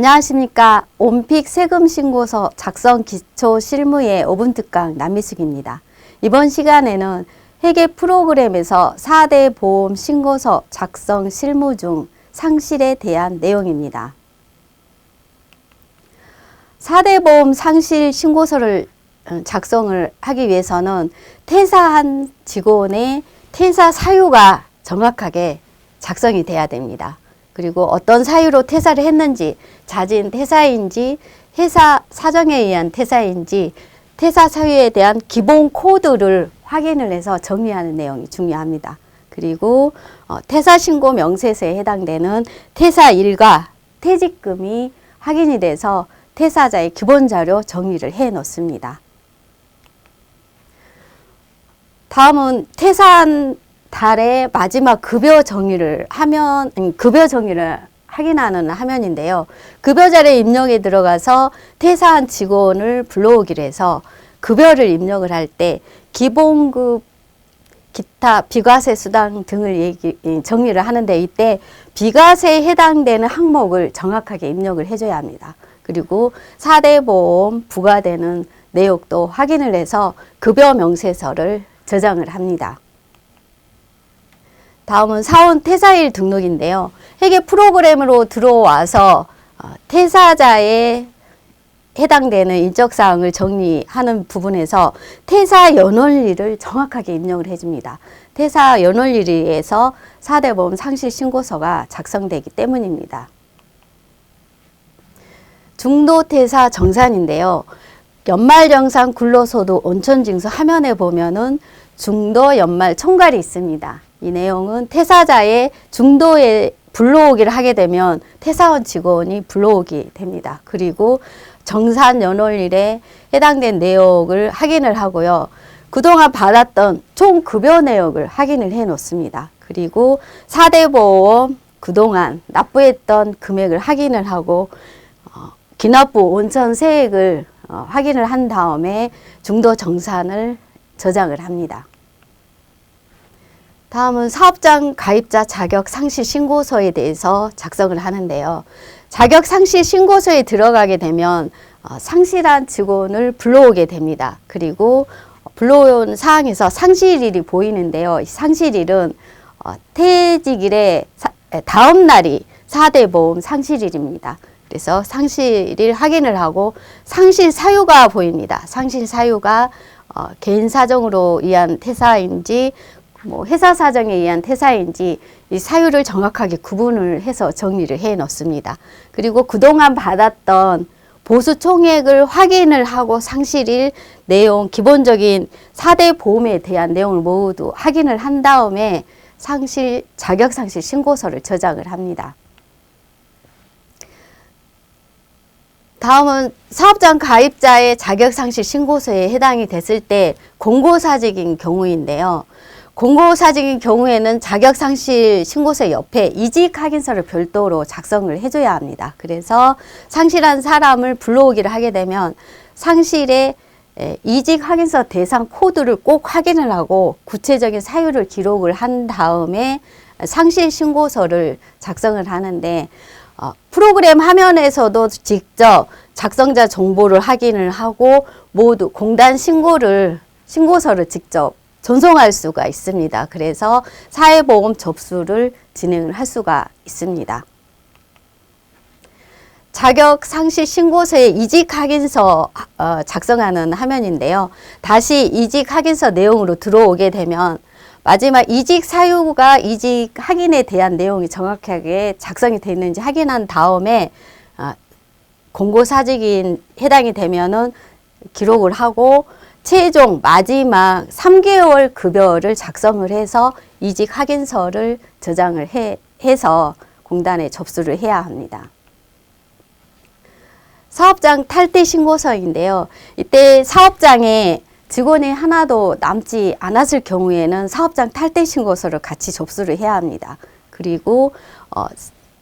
안녕하십니까. 온픽 세금신고서 작성 기초 실무의 5분 특강 남미숙입니다. 이번 시간에는 회계 프로그램에서 4대 보험 신고서 작성 실무 중 상실에 대한 내용입니다. 4대 보험 상실 신고서를 작성을 하기 위해서는 퇴사한 직원의 퇴사 사유가 정확하게 작성이 돼야 됩니다. 그리고 어떤 사유로 퇴사를 했는지, 자진 퇴사인지, 회사 사정에 의한 퇴사인지, 퇴사 사유에 대한 기본 코드를 확인을 해서 정리하는 내용이 중요합니다. 그리고 퇴사신고 명세서에 해당되는 퇴사일과 퇴직금이 확인이 돼서 퇴사자의 기본 자료 정리를 해 놓습니다. 다음은 퇴사한 달의 마지막 급여 정리를 확인하는 화면인데요. 급여 자료에 입력에 들어가서 퇴사한 직원을 불러오기로 해서 급여를 입력을 할 때 기본급, 기타, 비과세 수당 등을 정리를 하는데 이때 비과세에 해당되는 항목을 정확하게 입력을 해줘야 합니다. 그리고 4대 보험 부과되는 내역도 확인을 해서 급여 명세서를 저장을 합니다. 다음은 사원 퇴사일 등록인데요. 회계 프로그램으로 들어와서 퇴사자에 해당되는 인적사항을 정리하는 부분에서 퇴사 연월일을 정확하게 입력을 해줍니다. 퇴사 연월일에 의해서 4대 보험 상실 신고서가 작성되기 때문입니다. 중도퇴사 정산인데요. 연말정산 근로소득 온천징수 화면에 보면은 중도 연말 총괄이 있습니다. 이 내용은 퇴사자의 중도에 불러오기를 하게 되면 퇴사원 직원이 불러오게 됩니다. 그리고 정산 연월일에 해당된 내역을 확인을 하고요. 그동안 받았던 총 급여 내역을 확인을 해 놓습니다. 그리고 4대 보험 그동안 납부했던 금액을 확인을 하고 기납부 온천 세액을 확인을 한 다음에 중도 정산을 저장을 합니다. 다음은 사업장 가입자 자격 상실 신고서에 대해서 작성을 하는데요. 자격 상실 신고서에 들어가게 되면 상실한 직원을 불러오게 됩니다. 그리고 불러온 사항에서 상실일이 보이는데요. 이 상실일은 퇴직일의 다음 날이 4대 보험 상실일입니다. 그래서 상실일 확인을 하고 상실 사유가 보입니다. 상실 사유가 개인 사정으로 의한 퇴사인지 회사 사정에 의한 퇴사인지 이 사유를 정확하게 구분을 해서 정리를 해 놓습니다. 그리고 그동안 받았던 보수 총액을 확인을 하고 상실일 내용, 기본적인 4대 보험에 대한 내용을 모두 확인을 한 다음에 자격 상실 신고서를 저장을 합니다. 다음은 사업장 가입자의 자격 상실 신고서에 해당이 됐을 때 공고사직인 경우인데요. 공고사직인 경우에는 자격상실 신고서 옆에 이직확인서를 별도로 작성을 해줘야 합니다. 그래서 상실한 사람을 불러오기를 하게 되면 상실의 이직확인서 대상 코드를 꼭 확인을 하고 구체적인 사유를 기록을 한 다음에 상실 신고서를 작성을 하는데 프로그램 화면에서도 직접 작성자 정보를 확인을 하고 모두 공단 신고서를 직접 전송할 수가 있습니다. 그래서 사회보험 접수를 진행을 할 수가 있습니다. 자격 상실 신고서에 이직 확인서 작성하는 화면인데요. 다시 이직 확인서 내용으로 들어오게 되면 마지막 이직 사유가 이직 확인에 대한 내용이 정확하게 작성이 되어 있는지 확인한 다음에 공고사직인 해당이 되면은 기록을 하고 최종 마지막 3개월 급여를 작성을 해서 이직 확인서를 저장을 해서 공단에 접수를 해야 합니다. 사업장 탈퇴 신고서인데요. 이때 사업장에 직원이 하나도 남지 않았을 경우에는 사업장 탈퇴 신고서를 같이 접수를 해야 합니다. 그리고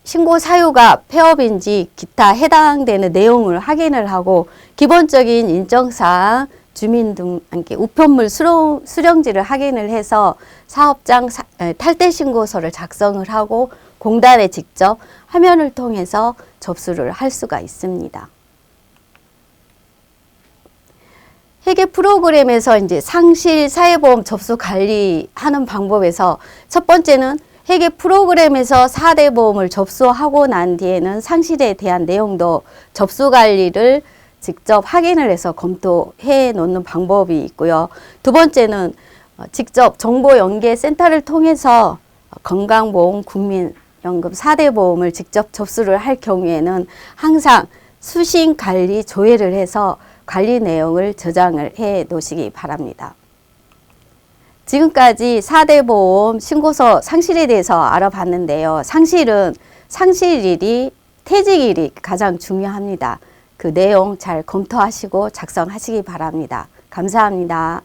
신고 사유가 폐업인지 기타 해당되는 내용을 확인을 하고 기본적인 인정사항, 주민 등 우편물 수령지를 확인을 해서 사업장 탈퇴 신고서를 작성을 하고 공단에 직접 화면을 통해서 접수를 할 수가 있습니다. 회계 프로그램에서 이제 상실 사회보험 접수 관리하는 방법에서 첫 번째는 회계 프로그램에서 4대 보험을 접수하고 난 뒤에는 상실에 대한 내용도 접수 관리를 직접 확인을 해서 검토해 놓는 방법이 있고요. 두 번째는 직접 정보연계센터를 통해서 건강보험, 국민연금 4대 보험을 직접 접수를 할 경우에는 항상 수신 관리 조회를 해서 관리 내용을 저장을 해 놓으시기 바랍니다. 지금까지 4대 보험 신고서 상실에 대해서 알아봤는데요. 상실은 상실일이, 퇴직일이 가장 중요합니다. 그 내용 잘 검토하시고 작성하시기 바랍니다. 감사합니다.